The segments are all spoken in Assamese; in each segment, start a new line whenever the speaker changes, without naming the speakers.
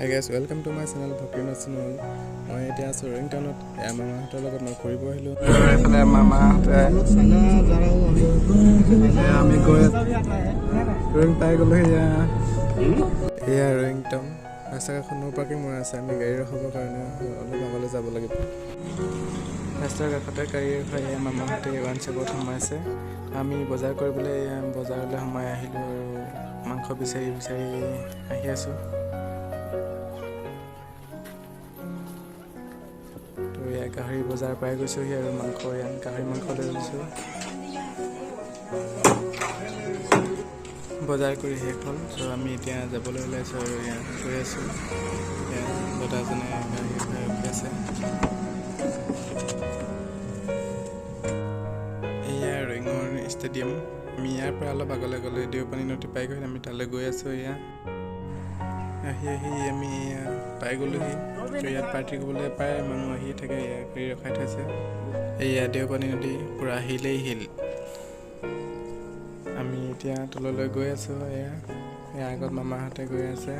Hi guys, welcome to my channel Bhakti channel. মই এতিয়া আছো ৰিং টাউনত মামাহঁতৰ লগত মই ফুৰিব আহিলোঁ। এইফালে মামাহঁতে আমি গৈ ৰিং পাই গ'লো। এয়া ৰিং টাউন ৰাস্তাখন নো পাৰ্কিং মৰা আছে। আমি গাড়ী ৰখাবৰ কাৰণে অলপ আগলৈ যাব লাগিব। ৰাস্তাৰ কাষতে গাড়ী ৰখাই মামাহঁতে ওৱান শ্বপত সোমাইছে। আমি বজাৰ কৰিবলৈ বজাৰলৈ সোমাই আহিলোঁ আৰু মাংস বিচাৰি আহি আছোঁ। গাহৰি বজাৰ পাই গৈছোঁহি আৰু গাহৰি মাংস লৈ গৈছোঁ। বজাৰ কৰি শেষ হ'ল, চ' আমি এতিয়া যাবলৈ ওলাইছোঁ আৰু গৈ আছোঁ। দাদাজনে গাড়ী ৰখি আছে। এয়া ৰিঙৰ ষ্টেডিয়াম। আমি ইয়াৰ পৰা অলপ আগলৈ গ'লে দেওপানী নদী পাই গৈ আমি তালৈ গৈ আছোঁ। আহি আমি পাই গ'লোহি। ইয়াত পাৰ্টি কৰিবলৈ প্ৰায় মানুহ আহি থাকে। গাড়ী ৰখাই থৈছে। এয়া দেওপানী নদী পূৰা শিলেই শিল। আমি এতিয়া তললৈ গৈ আছোঁ। এয়া আগত মামাহঁতে গৈ আছে।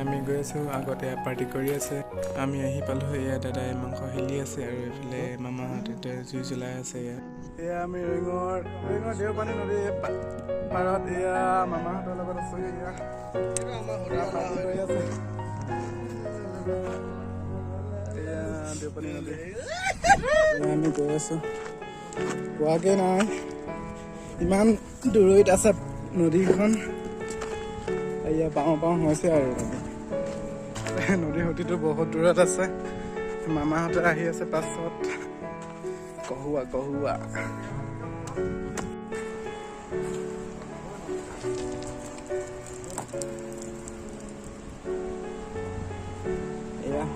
আমি গৈ আছোঁ আগত পাৰ্টি কৰি আছে। আমি আহি পালোঁ। দাদাই মাংস হিলি আছে আৰু এইফালে মামাহঁতে জুই জ্বলাই আছে। আমি ৰিঙৰ দেওপানী নদী পাৰত মামাহঁতৰ লগত আছোঁ। দেওপানী নদী আমি গৈ আছোঁ। পোৱাগে নাই, ইমান দূৰৈত আছে নদীখন। পাওঁ হৈছে আৰু নদীৰ সুঁতিটো বহুত দূৰত আছে। মামাহঁতে আহি আছে পাছত। কহুৱা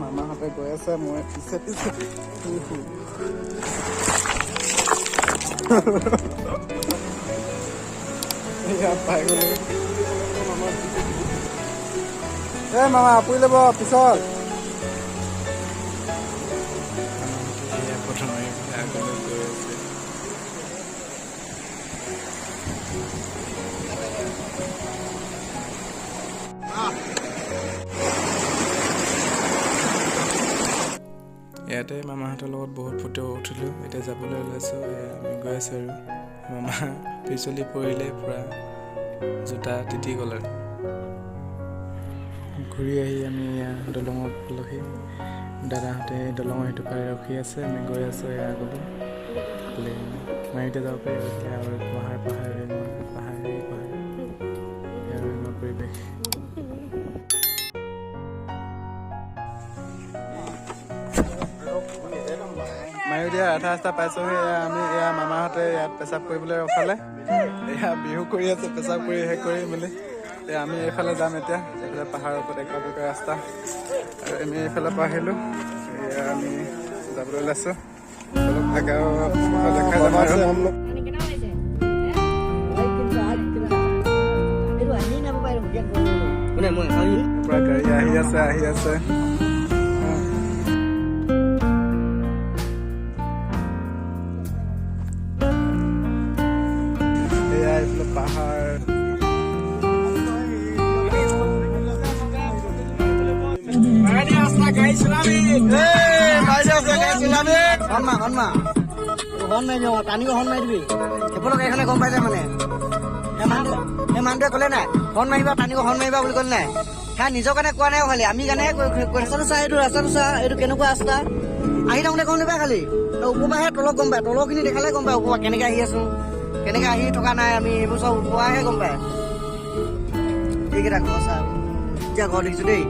মামাহঁতে গৈ আছে, মই পিছে পাই গ'লো। মামা আপুনি ল'ব পিছত। ইয়াতে মামাহঁতৰ লগত বহুত ফটো উঠিলোঁ। এতিয়া যাবলৈ ওলাইছোঁ। আমি গৈ আছোঁ আৰু মামা পিছলি পৰিলে, পূৰা জোতা তিতি গ'ল আৰু। ঘূৰি আহি আমি দলঙত পালোহি। দাদাহঁতে দলঙৰ সেইটো পাৰে ৰখি আছে। আমি গৈ আছোঁ আগলৈ। মাৰিতে যাব পাৰি আৰু পাহাৰ পৰিৱেশ। মায়ুদিয়া আধা ৰাস্তা পাইছোঁহি। আমি মামাহঁতে ইয়াত পেচাব কৰিবলৈ ৰখালে। বিহু কৰি আছে, পেচাব কৰি শেষ কৰি মেলি আমি এইফালে যাম। এতিয়া এইফালে পাহাৰৰ ওপৰত একা ৰাস্তা আৰু আমি এইফালৰ পৰা আহিলোঁ। আমি যাবলৈ ওলাইছোঁ। অলপ দেখাই যাম আৰু পুৰা গাড়ী আহি আছে। পাহাৰ
টানিও হৰ্ণ মাৰি দিবি। সেইফালৰ গাড়ীখনে গম পাই যায় মানে সেই মানুহটোৱে ক'লে নাই হৰ্ণ মাৰিবা, টানিও হৰ্ণ মাৰিবা বুলি ক'লে নাই। সেয়া নিজৰ কাৰণে কোৱা নাই খালি, আমি কাৰণে ৰাস্তাটো চা, এইটো কেনেকুৱা ৰাস্তা। আহি থাকোঁতে গম নাপায় খালি ওপৰ পৰাহে তলত গম পায়। তলৰখিনি দেখালে গম পায় ওপৰ কেনেকৈ আহি আছোঁ, কেনেকৈ আহি থকা নাই। আমি এইবোৰ চব ওপৰহে গম পায়। এইকেইটা ঘৰ চা, এতিয়া ঘৰ দেখিছোঁ দেই।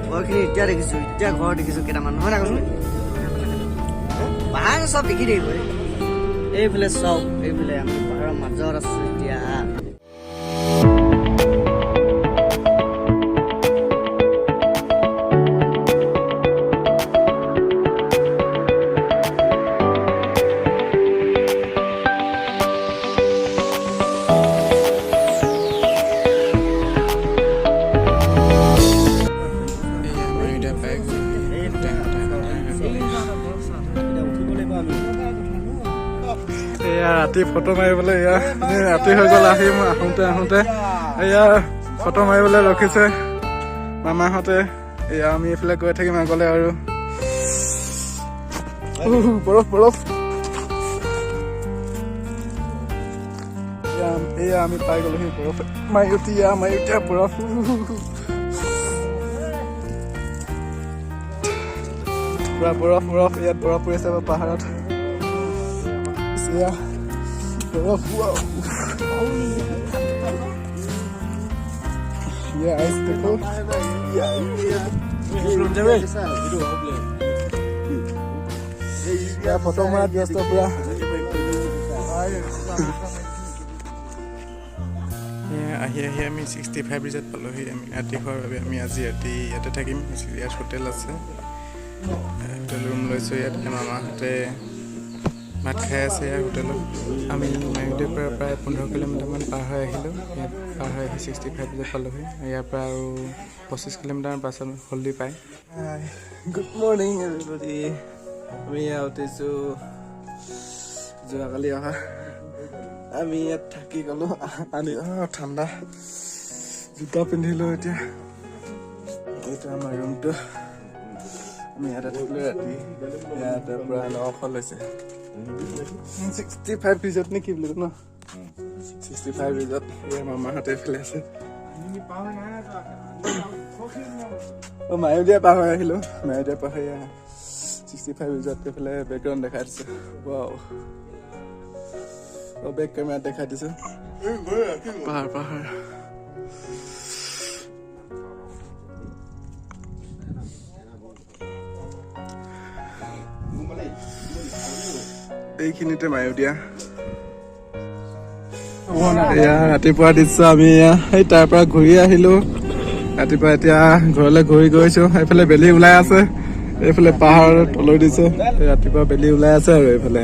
ঘৰখিনি এতিয়া দেখিছোঁ কেইটামান, নহয় নাই কৈছোঁ। পাহাৰ চব দেখি দেই। এইফালে চব এইফালে আমি পাহাৰৰ মাজত আছোঁ এতিয়া।
ৰাতি ফটো মাৰিবলৈ ৰাতি হৈ গ'ল। আহোঁতে ফটো মাৰিবলৈ ৰখিছে মামাহঁতে। এয়া আমি এইফালে গৈ থাকিম আগলৈ আৰু বৰফ বৰফ। এয়া আমি পাই গ'লোহি বৰফ। মায়ুতিয়া বৰফ। পুৰা বৰফ বৰফ। ইয়াত বৰফ পৰি আছে পাহাৰত। বৰফ আইচ দেখো। ফটো মৰাত ব্যস্ত পুৰা। আহি আমি 65 ব্ৰিজত পালোহি। আমি ৰাতি খোৱাৰ বাবে আমি আজি ৰাতি ইয়াতে থাকিম। ইয়াত হোটেল আছে, হোটেল ৰুম লৈছোঁ। ইয়াত মামাহঁতে ভাত খাই আছে ইয়াৰ হোটেলত। আমি মায়ুদিয়াৰ পৰা প্ৰায় 15 কিলোমিটাৰমান পাৰ হৈ আহিলোঁ। ইয়াত পাৰ হৈ আহি 65 ব্ৰিজত পালোহি। ইয়াৰ পৰা আৰু 25 কিলোমিটাৰমান পাছত হলদি পায়। Good morning everybody. আমি ইয়াত উঠিছোঁ যোৱাকালি অহা। আমি ইয়াত থাকি গ'লোঁ। ঠাণ্ডা জোতা পিন্ধিলোঁ। এতিয়া এইটো আমাৰ ৰুমটো। আমি ইয়াতে থাকিলোঁ ৰাতি। ইয়াতে পৰা 900 লৈছে। 65 ব্ৰিজত নে কি বুলি ন? 65 ব্ৰিজত ইয়াৰ মামাহঁতে এইফালে আছে। মায়ুদিয়া পাৰ হৈ আহিলোঁ। মায়ুদিয়া পাৰ হৈ 65 ব্ৰিজত এইফালে বেকগ্ৰাউণ্ড দেখাই দিছোঁ। বেক কেমেৰাত দেখাই দিছোঁ পাহাৰ পাহাৰ। এইখিনিতে মায়ুদিয়া। এয়া ৰাতিপুৱা দিছোঁ আমি সেই তাৰ পৰা ঘূৰি আহিলোঁ ৰাতিপুৱা। এতিয়া ঘৰলৈ ঘূৰি গৈছোঁ। এইফালে বেলি ওলাই আছে। এইফালে পাহাৰ তলৈ দিছে। ৰাতিপুৱা বেলি ওলাই আছে আৰু এইফালে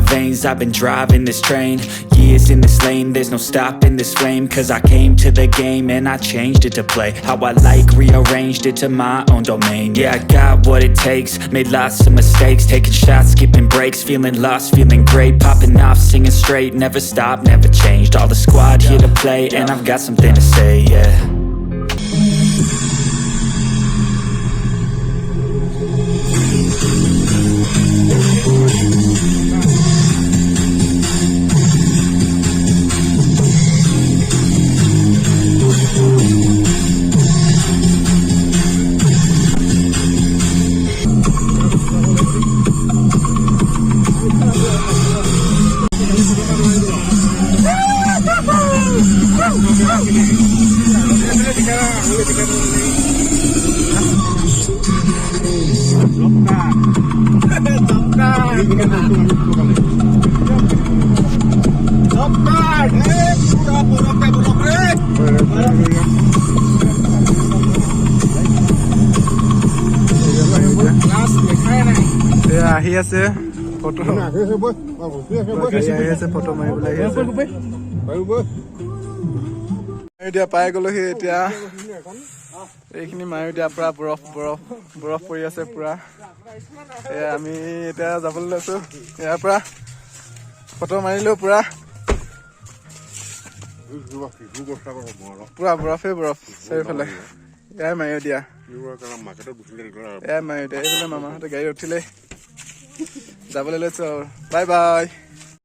veins. I've been driving this train, years in this lane, there's no stopping this flame. Cause I came to the game and I changed it to play how I like, rearranged it to my own domain. Yeah, I got what it takes, made lots of mistakes, taking shots, skipping breaks, feeling lost, feeling great, popping off, singing straight, never stopped, never changed. All the squad here to play and I've got something to say, yeah.
আহি আছে ফটো আহি আছে ফটো মাৰিবলৈ আহি আছে এতিয়া পাই গ'লোহি এতিয়া এইখিনি মায়ুদিয়া পুৰা বৰফ পৰি আছে পুৰা এয়া আমি এতিয়া যাবলৈ লৈছো ইয়াৰ পৰা ফটো মাৰিলো পুৰা বৰফে বৰফ চাৰিওফালে এয়াই মায়ুদিয়া এইফালে মামাহঁতে গাড়ী উঠিলে যাবলৈ লৈছো আৰু বাই বাই